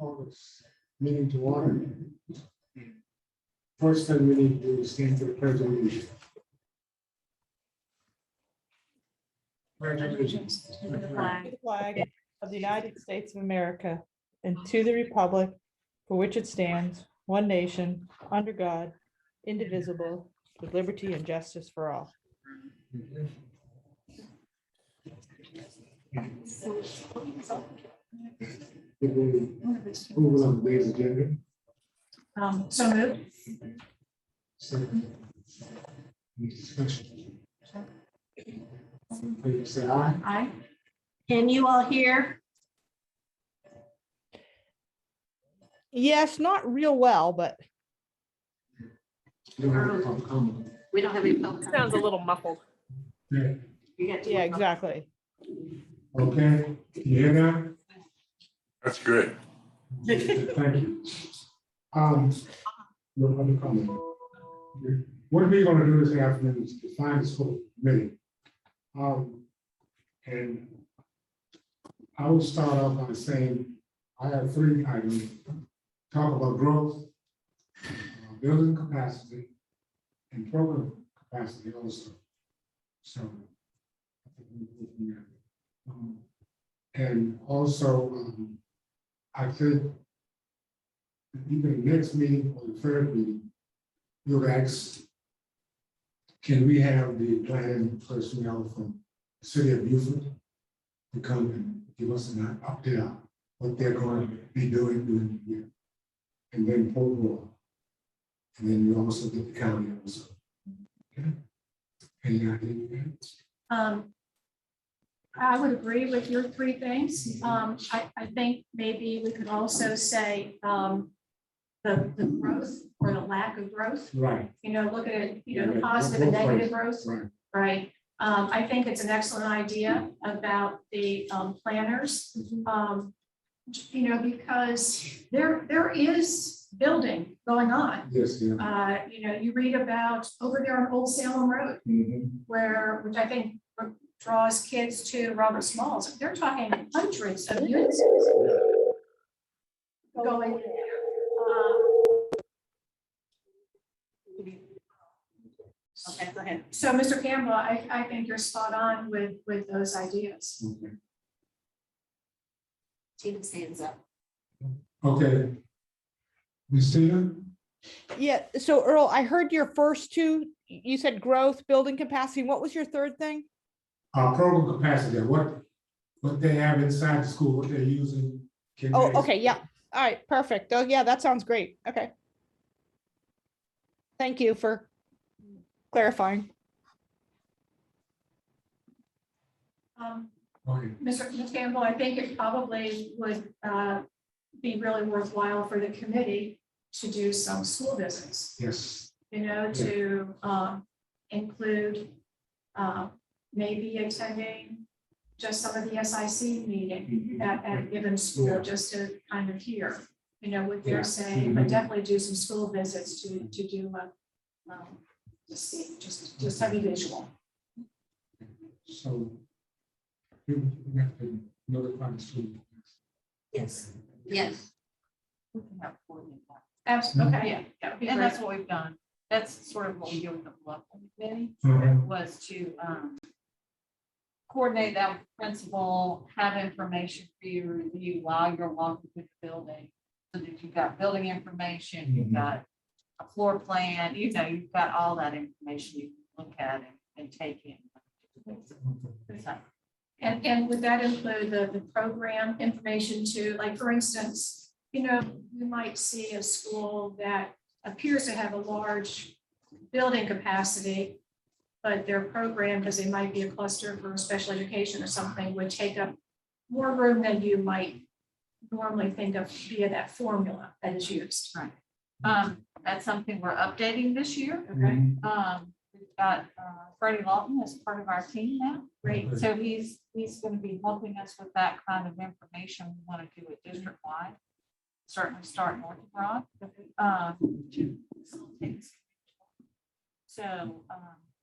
call this meeting to order. First thing we need to do is stand for the pledge of allegiance. Pledge of allegiance to the flag To the flag of the United States of America and to the republic for which it stands, one nation, under God, indivisible, with liberty and justice for all. Approval of today's agenda. So moved. Second. Any discussion? Please say aye. Aye. Can you all hear? Yes, not real well, but You don't have a public comment. We don't have any public. Sounds a little muffled. Yeah, yeah, exactly. okay, you hear that? That's good. Thank you. No public comment. What we're gonna do this afternoon is define the school committee. And I will start off by saying, I have 3 items. Talk about growth, building capacity, and program capacity also. So. I think we can go from there. And also, I think either the next meeting or the third meeting, you'll ask, can we have the planning personnel from the city of Beaufort to come and give us an update on what they're going to be doing during the year? And then overall. And then you also get the county also. Okay? Any idea? I would agree with your 3 things. I think maybe we could also say the growth or the lack of growth. Right. Look at it, the positive and negative growth. Right. Right. I think it's an excellent idea about the planners. Because there is building going on. Yes, yeah. You read about over there on Old Salem Road, which I think draws kids to Robert Smalls. They're talking hundreds of units going in there. Okay, go ahead. So, Mr. Campbell, I think you're spot on with those ideas. Okay. Tina stands up. Okay. Christina? Yeah, so Earl, I heard your first 2, you said growth, building capacity. What was your third thing? Program capacity, what they have inside the school, what they're using. Can Oh, they- okay, yeah. All right, perfect. Oh, yeah, that sounds great. Okay. Thank you for clarifying. Okay. Mr. Campbell, I think it probably would be really worthwhile for the committee to do some school visits, Yes. to include maybe attending just some of the SIC meeting at a given school, just to kind of hear, what they're saying, but definitely do some school visits to do just have a visual. So you have to notify the student. Yes. Yes. We can have coordinate that. Absolutely. Okay. Yeah. That would be And great. that's what we've done. That's sort of what we do with the local committee, Mhm. was to coordinate that with the principal, have information for you to review while you're walking through the building. So that you've got building information, you've Mhm. got a floor plan, you've got all that information you can look at and take in. So, And would that include the program information too? Like, for instance, you might see a school that appears to have a large building capacity, but their program, because they might be a cluster for special education or something, would take up more room than you might normally think of via that formula that is used. Right. That's something we're updating this year. Okay, We've got Freddie Lawton as part of our team now. great. So he's going to be helping us with that kind of information. We want to do it district wide. Certainly start north of Broad. So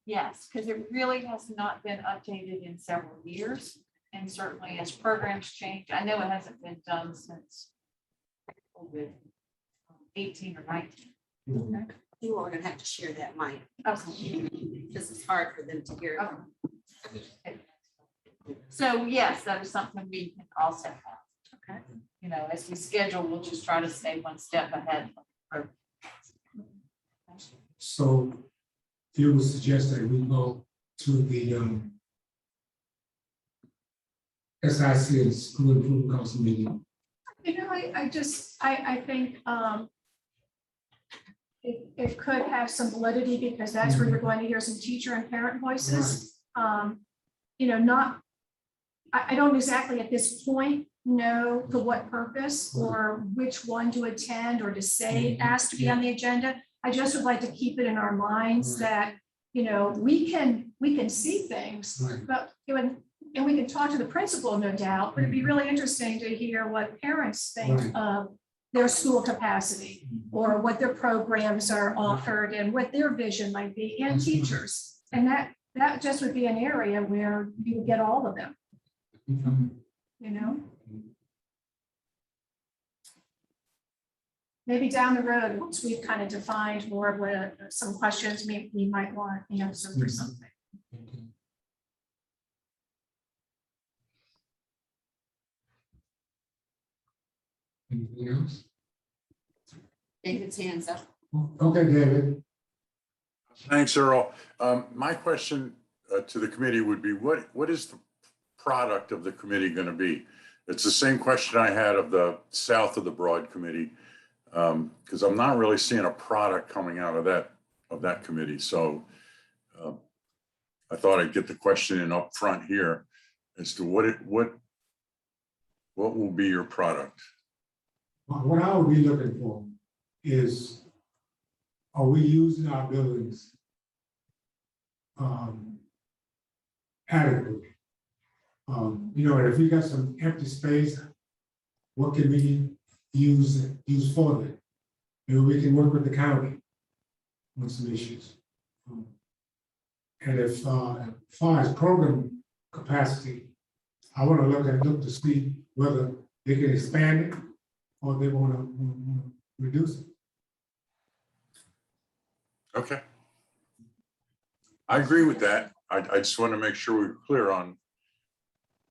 yes, because it really has not been updated in several years. And certainly as programs change, I know it hasn't been done since with 18 or 19. You are gonna have to share that mic, Okay. because it's hard for them to hear. So yes, that is something we can also have. Okay. You know, as we schedule, we'll just try to stay one step ahead. So you would suggest that we go to the SIC, the School Improvement Council meeting. You know, I think it could have some validity because that's where you're going to hear some teacher and parent voices. You know, I don't exactly at this point know for what purpose or which one to attend or to say asked to be on the agenda. I just would like to keep it in our minds that, you know, we can see things, Right. but and we can talk to the principal, no doubt, but it'd be really interesting to hear what parents think Right. of their school capacity or what their programs are offered and what their vision might be, and teachers. And that just would be an area where you would get all of them, you know? Maybe down the road, once we've kind of defined more of what some questions we might want answered or something. Anything else? David's hands up. Okay, David. Thanks, Earl. My question to the committee would be, what is the product of the committee going to be? It's the same question I had of the South of the Broad Committee, because I'm not really seeing a product coming out of that committee. So I thought I'd get the question in up front here as to what will be your product? What I would be looking for is, are we using our buildings adequately? You know, and if we got some empty space, what can we use for that? Maybe we can work with the county on some issues. And if, as far as program capacity, I want to look to see whether they can expand it or they want to reduce it. Okay. I agree with that. I just want to make sure we're clear on,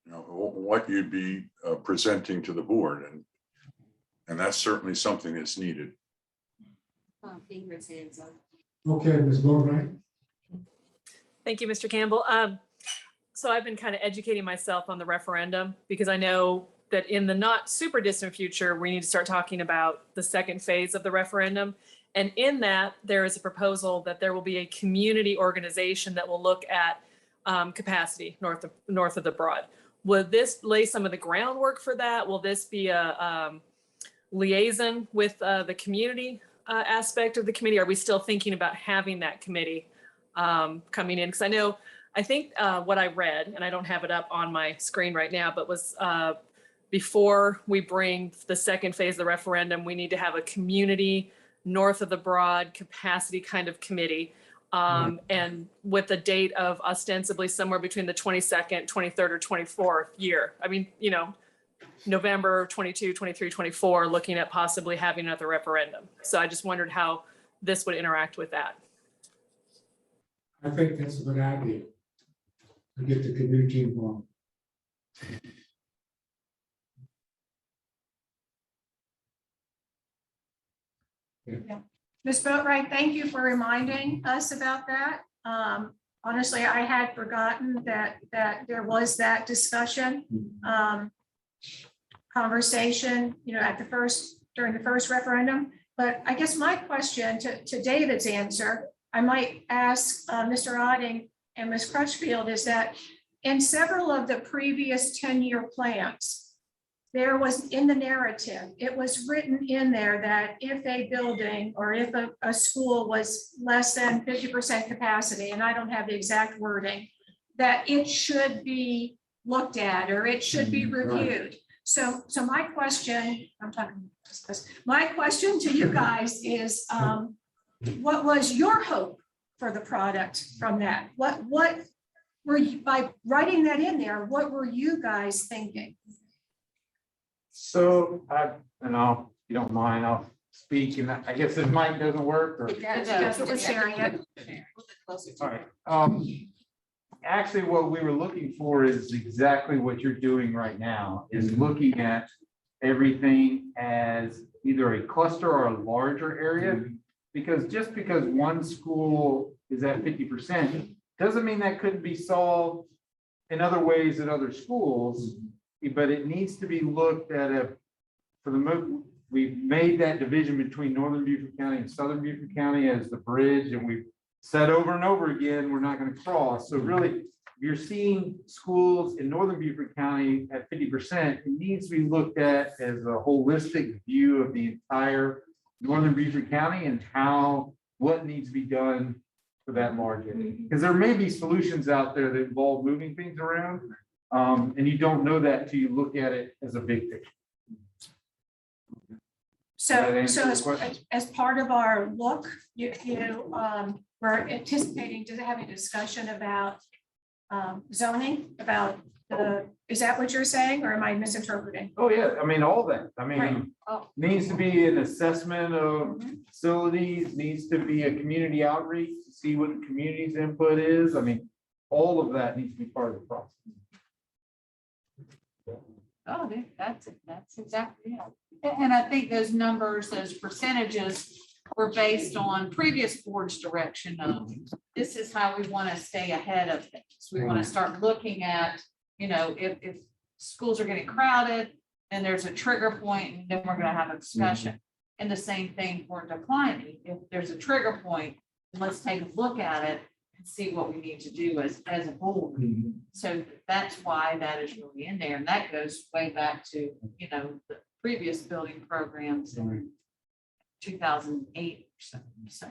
you know, what you'd be presenting to the board, and that's certainly something that's needed. Ingrid's hands up. Okay, Ms. Boatright. Thank you, Mr. Campbell. So I've been kind of educating myself on the referendum because I know that in the not super distant future, we need to start talking about the second phase of the referendum. And in that, there is a proposal that there will be a community organization that will look at capacity north of the Broad. Will this lay some of the groundwork for that? Will this be a liaison with the community aspect of the committee? Are we still thinking about having that committee coming in? Because I think what I read, and I don't have it up on my screen right now, but was before we bring the second phase of the referendum, we need to have a community north of the Broad capacity kind of committee. And with a date of ostensibly somewhere between the 22nd, 23rd, or 24th year. I mean, you know, November 22, 23, 24, looking at possibly having another referendum. So I just wondered how this would interact with that. I think that's a good idea. To get the community involved. Ms. Boatright, thank you for reminding us about that. Honestly, I had forgotten that there was that discussion, conversation, you know, during the first referendum. But I guess my question to David's answer, I might ask Mr. Otting and Ms. Crutchfield, is that in several of the previous 10-year plans, there was in the narrative, it was written in there that if a building or if a school was less than 50% capacity, and I don't have the exact wording, that it should be looked at or it should be reviewed. So my question, my question to you guys is, what was your hope for the product from that? What were you, by writing that in there, what were you guys thinking? So, you don't mind, I'll speak, and I guess this mic doesn't work, or? It does. That's what we're sharing it. A little bit closer to All it. right. Actually, what we were looking for is exactly what you're doing right now, is looking at everything as either a cluster or a larger area. Because just because one school is at 50%, doesn't mean that couldn't be solved in other ways at other schools. But it needs to be looked at we've made that division between Northern Beaufort County and Southern Beaufort County as the bridge, and we've said over and over again, we're not going to cross. So really, if you're seeing schools in Northern Beaufort County at 50%, it needs to be looked at as a holistic view of the entire Northern Beaufort County and what needs to be done for that large area. Because there may be solutions out there that involve moving things around, and you don't know that till you look at it as a big picture. That answer your question? As part of our look, we're anticipating to have a discussion about zoning, about is that what you're saying, or am I misinterpreting? Oh, yeah, I mean, all that. I Right. mean, needs to be an assessment of facilities, needs to be a community outreach to see what the community's input is. I mean, all of that needs to be part of the process. Oh, that's exactly it. And I think those numbers, those percentages were based on previous board's direction of, this is how we want to stay ahead of things. We want to start looking at, if schools are getting crowded, then there's a trigger point, and then we're going to have a discussion. And the same thing for declining. If there's a trigger point, let's take a look at it and see what we need to do as a board. So that's why that is really in there. And that goes way back to, the previous building programs in 2008 or so.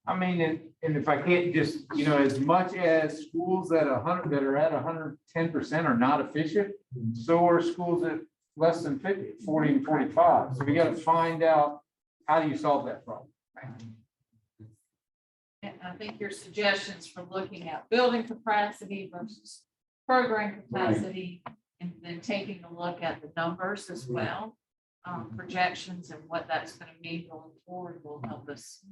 I mean, and if I can't just, as much as schools that are at 110% are not efficient, so are schools at less than 50, 40 and 45. So we got to find out, how do you solve that problem? And I think your suggestions for looking at building capacity versus program capacity, and then taking a look at the numbers as well, projections and what that's going to mean going forward will help us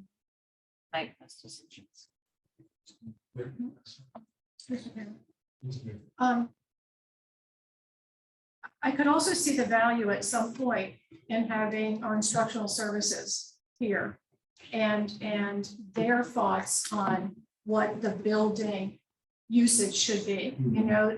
make those decisions. I could also see the value at some point in having our instructional services here and their thoughts on what the building usage should be.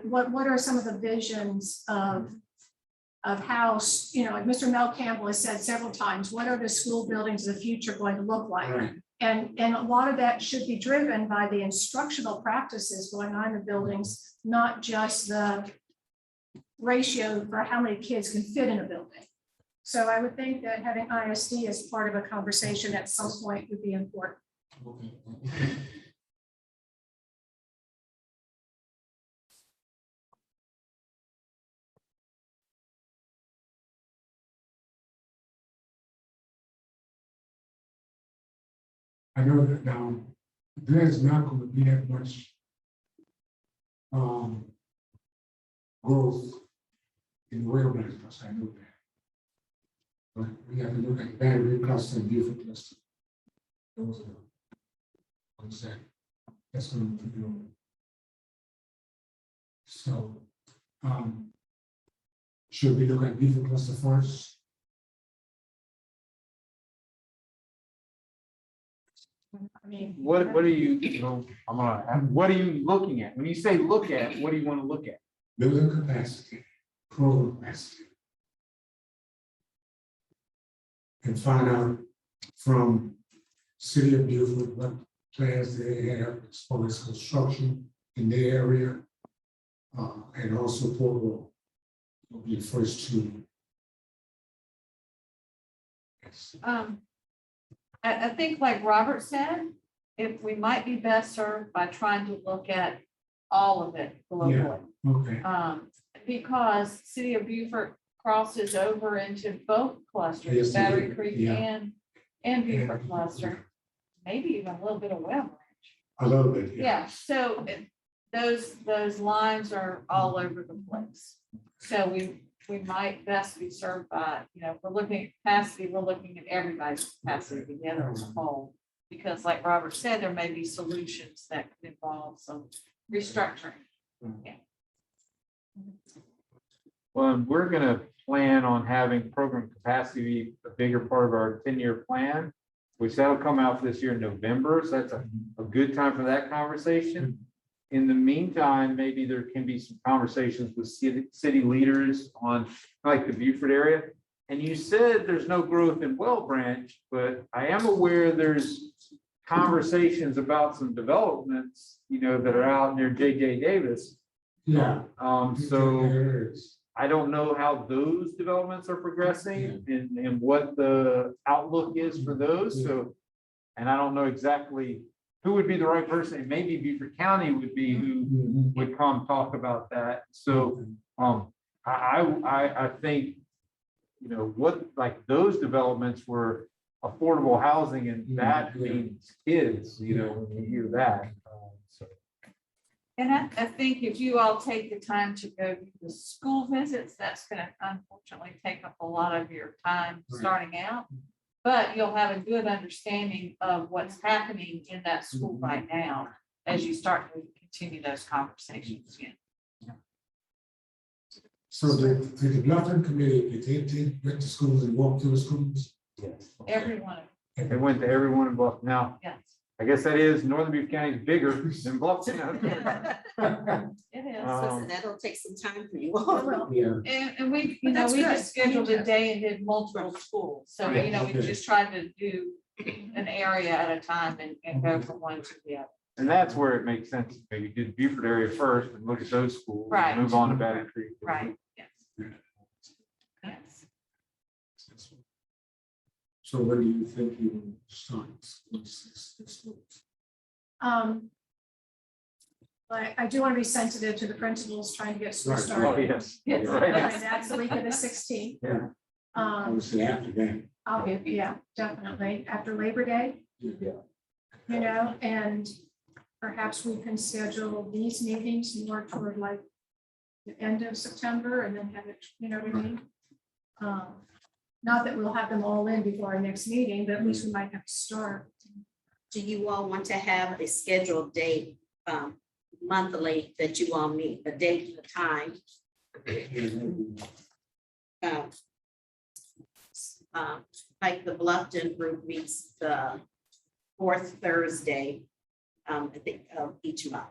What are some of the visions of how, like Mr. Mel Campbell has said several times, what are the school buildings of the future going to look like? Right. And a lot of that should be driven by the instructional practices going on in the buildings, not just the ratio for how many kids can fit in a building. So I would think that having ISD as part of a conversation at some point would be important. I know that there's not going to be that much growth in the rail business. I know that. But we have to look at Battery cluster and Beaufort cluster. Those are ones that's going to be on. So should we look at Beaufort cluster first? I mean, What are you, what are you looking at? When you say look at, what do you want to look at? Building capacity, program capacity. And find out from City of Beaufort what plans they have as far as construction in their area. And also Port Royal will be the first two. Yes. I think like Robert said, if we might be best served by trying to look at all of it globally. Okay, Because City of Beaufort crosses over into both clusters, Yes, they Battery do. Creek Yeah. and Beaufort cluster, maybe even a little bit of Web Ranch. a little bit, yeah. Yeah, so those lines are all over the place. So we might best be served by, if we're looking at capacity, we're looking at everybody's capacity together as a whole. Because like Robert said, there may be solutions that could involve some restructuring. Well, and we're gonna plan on having program capacity be a bigger part of our 10-year plan, which that'll come out this year in November, so that's a good time for that conversation. In the meantime, maybe there can be some conversations with city leaders on like the Beaufort area. And you said there's no growth in Well Branch, but I am aware there's conversations about some developments, that are out near JJ Davis. Yeah. So There is. I don't know how those developments are progressing and what the outlook is for those, so. And I don't know exactly who would be the right person, maybe Beaufort County would be who would come talk about that, so, I think, what, like, those developments were affordable housing, and that means kids, when you hear that, so. And I think if you all take the time to go to the school visits, that's gonna unfortunately take up a lot of your time starting out. But you'll have a good understanding of what's happening in that school right now as you start to continue those conversations. So the Bluffton committee, they went to schools and walked through the schools? Yes. Everyone, They went to everyone in Bluff. Now, yes, I guess that is, Northern Beaufort County is bigger than Bluffton. it is. So that'll take some time for you all. Yeah. And we, That's we good. just scheduled a day and did multiple schools. So, we just tried to do an area at a time and go from one to the other. And that's where it makes sense, to maybe do the Beaufort area first and look at those schools. Right. Move on to Battery Creek. Right, yes. Yes. So when do you think you will start? But I do want to be sensitive to the principals trying to get school Right. Oh, started. yes. Yes. Right. And that's the week of the 16th. Yeah. Obviously after that. Yeah, definitely, after Labor Day, Yeah. and perhaps we can schedule these meetings more toward like the end of September and then have it, you know what I mean? Not that we'll have them all in before our next meeting, but at least we might have to start. Do you all want to have a scheduled date monthly that you all meet, a date and a time? Like the Bluffton group meets the fourth Thursday, I think, of each month.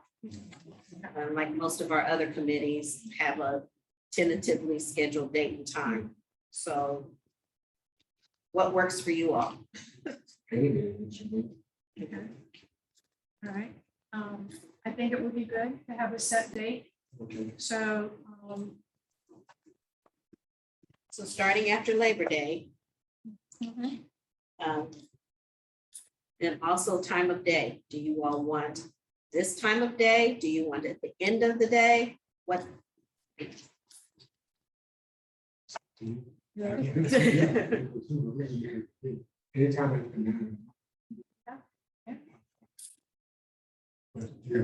Like most of our other committees have a tentatively scheduled date and time. So what works for you all? Okay. All right, I think it would be good to have a set date, Okay. so, So starting after Labor Day. And also time of day. Do you all want this time of day? Do you want it at the end of the day? What? Anytime after 9. But, yeah,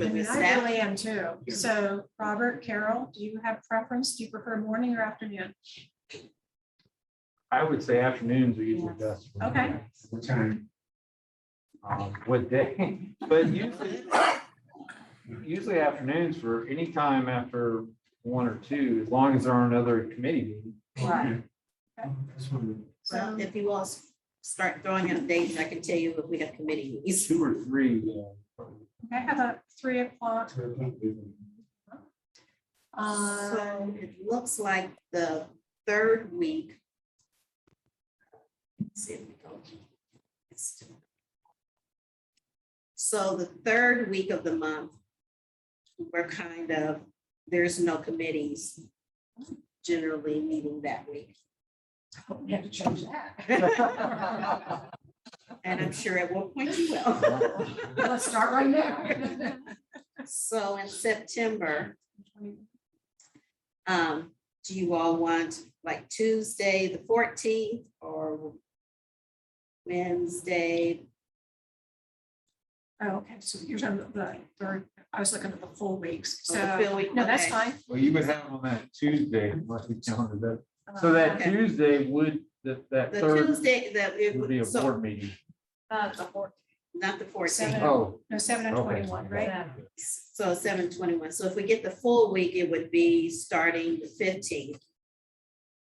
I mean, I really am too. So Robert, Carol, do you have preference? Do you prefer morning or afternoon? I would say afternoons are usually best. for me. Okay. What time? What day? But usually afternoons for any time after 1 or 2, as long as there aren't other committee meetings. Right. That's fine. Well, if you all start throwing out dates, I can tell you if we have committee meetings. 2 or 3. I have a 3 o'clock. So it looks like the third week. Let's see if we go. So the third week of the month, we're kind of, there's no committees generally meeting that week. We have to change that. And I'm sure at one point you will. Let's start right now. So in September, do you all want like Tuesday, the 14th, or Wednesday? Oh, okay, so you're talking about the third, I was looking at the full weeks, Oh, so, the full week, no, that's okay. fine. Well, you would have on that Tuesday, unless we counted that. So that Okay. Tuesday would, that The third Tuesday that it would be a would, so, board meeting. The fourth, not the 14th. Seven. Oh, no, 7 and Okay. 21, right? So 7/21. So if we get the full week, it would be starting the 15th.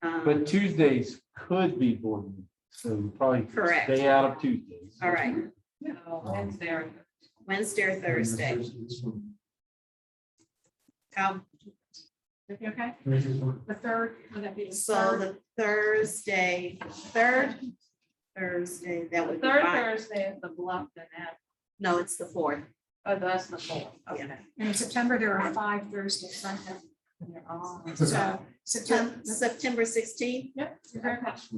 but Tuesdays could be board meetings, so probably Correct. stay out of Tuesdays. All right, Wednesday or Wednesday or Thursday. How, You okay? Thursday's one. The third, would that be the so third? the Thursday, Thursday, that would be third fine. Thursday is the Bluffton app. No, it's the 4th. Oh, that's the fourth. Yeah. And in September, there are 5 Thursdays, right? Oh. So September, September 16th. yep, you're very much.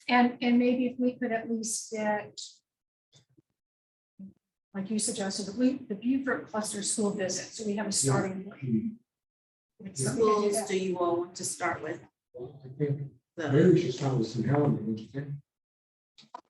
And maybe if we could at least get, like you suggested, the Beaufort cluster school visit, so we have a starting point. What schools do you all want to start with? Well, I think The- maybe we should start with St. Helena, don't you think?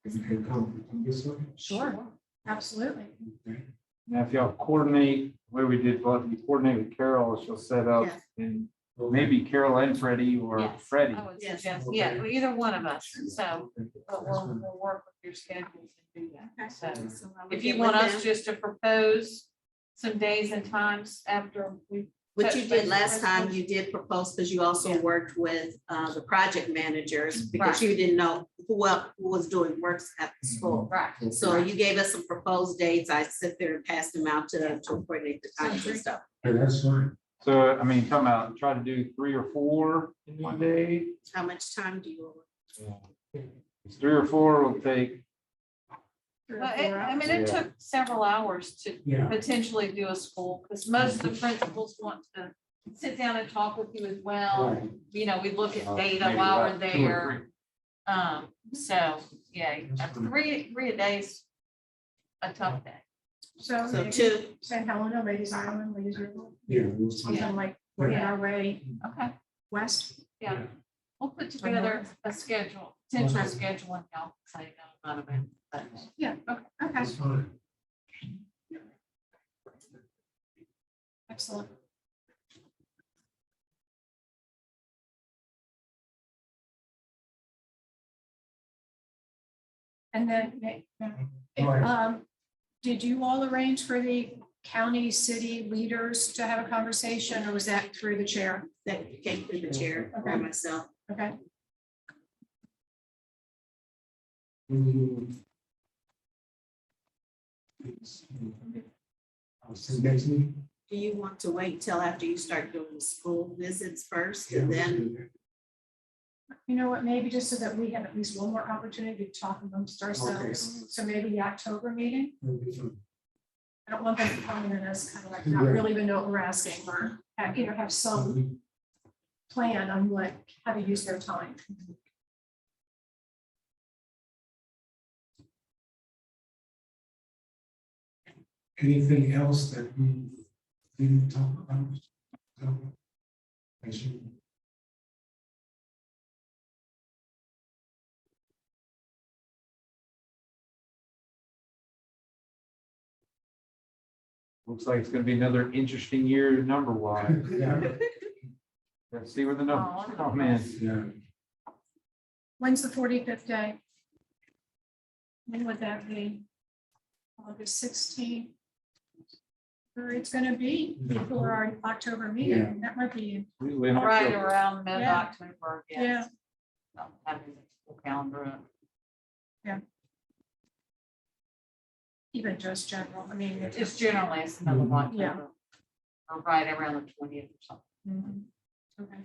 If you can come this way. Sure, absolutely. Okay. Now, if y'all coordinate, where we did, well, if you coordinate with Carol, she'll set up, Yes. and maybe Carol and Freddie, or Yes. Freddie. I would Yes. suggest, yeah, well, either one of us, so, but That's we'll, fine. we'll work with your schedules and do that. So So I would if you get want with us them. just to propose some days and times after we. What touch you did base last with time, us. you did propose, because you also Yeah. worked with the project managers, because Right. you didn't know who was doing works at the school. Right, So you gave us some proposed dates. I sit there and passed them out to coordinate the times and stuff. Okay, that's fine. So, I mean, talking about, try to do 3 or 4 in one day. How much time do you? It's 3 or 4 will take, but I mean, it Yeah. took several hours to Yeah. potentially do a school, because most of the principals want to sit down and talk with you as well. Right. You know, we look at data maybe while about we're 2 or there. 3. So, yeah, three a day's a tough day. So So maybe two, St. Helena, Ladies Island, Ladies River, Yeah. we'll see. something like working our way Okay, west. yeah. We'll put together a schedule, potential schedule, and y'all say no, none of it, but. Yeah, okay, That's fine. excellent. And then, Right. did you all arrange for the county, city leaders to have a conversation, or was that through the chair? that came through the chair Okay. for myself. Okay, I'll see you next meeting. Do you want to wait till after you start doing the school visits first Yeah, and we'll then? do that. you know what, maybe just so that we have at least one more opportunity to talk amongst ourselves, so maybe the October meeting. It'll be fun. I don't want them to come in as kind of like not really even know what we're asking, or have, have some plan on what, how to use their time. Anything else that we didn't talk about? As you- Looks like it's gonna be another interesting year number wise. Yeah, Let's see where the numbers come in. yeah. When's the 45th day? When would that be? August 16th. Or it's gonna be before our October meeting, that might be, Usually in Right October. around mid-October, yeah, yes. Having the full calendar up. even just general, I mean. it Just just- generally, it's the middle of Yeah. October. Or right around the 20th or something. Mhm. Okay.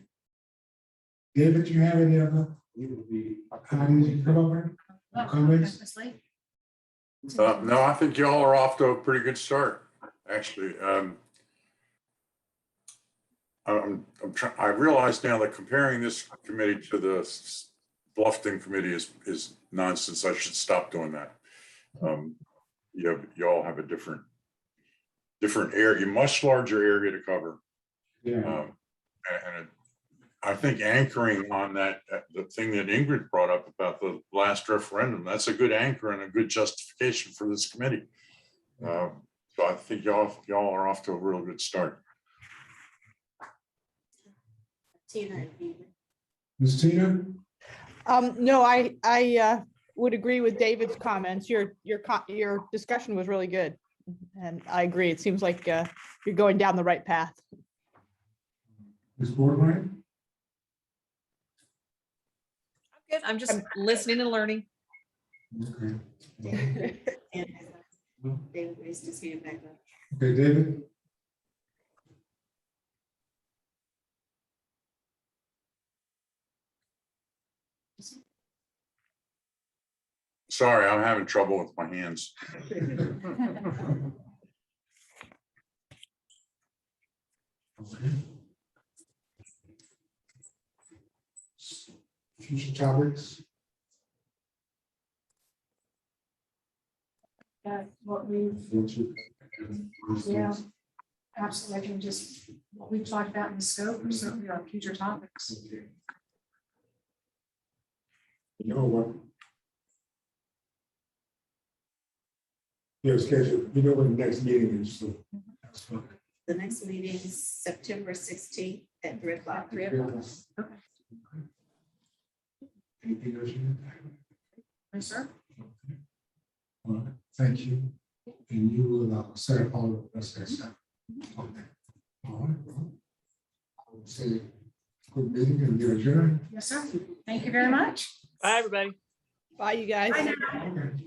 David, you have any other comments you come over? Oh, Comments? Ms. Lee? No, I think y'all are off to a pretty good start, actually. I realize now that comparing this committee to the Bluffton committee is nonsense. I should stop doing that. Y'all have a different area, much larger area to cover. Yeah, And I think anchoring on that, the thing that Ingrid brought up about the last referendum, that's a good anchor and a good justification for this committee. So I think y'all are off to a real good start. Tina and Eva. Ms. Tina? No, I would agree with David's comments. Your discussion was really good. And I agree. It seems like you're going down the right path. Ms. Boardman? I'm good. I'm just listening and learning. Okay. And David raised his hand back up. Okay, David? Sorry, I'm having trouble with my hands. Okay. Future topics? What we've, Future. yeah, absolutely, I can just, what we've talked about in the scope, or certainly our future topics. Okay. You know what? Yeah, schedule, you know when the next meeting is, so. That's fine. The next meeting is September 16th at 3 o'clock. 3 o'clock. Okay. Anything else you need? Yes, sir. All right, thank you. And you will set up all of us next time. Okay. All right. Well, I will say good meeting and you're adjourned. Yes, sir. Thank you very much. Bye, everybody. Bye, you guys. Bye now. Okay.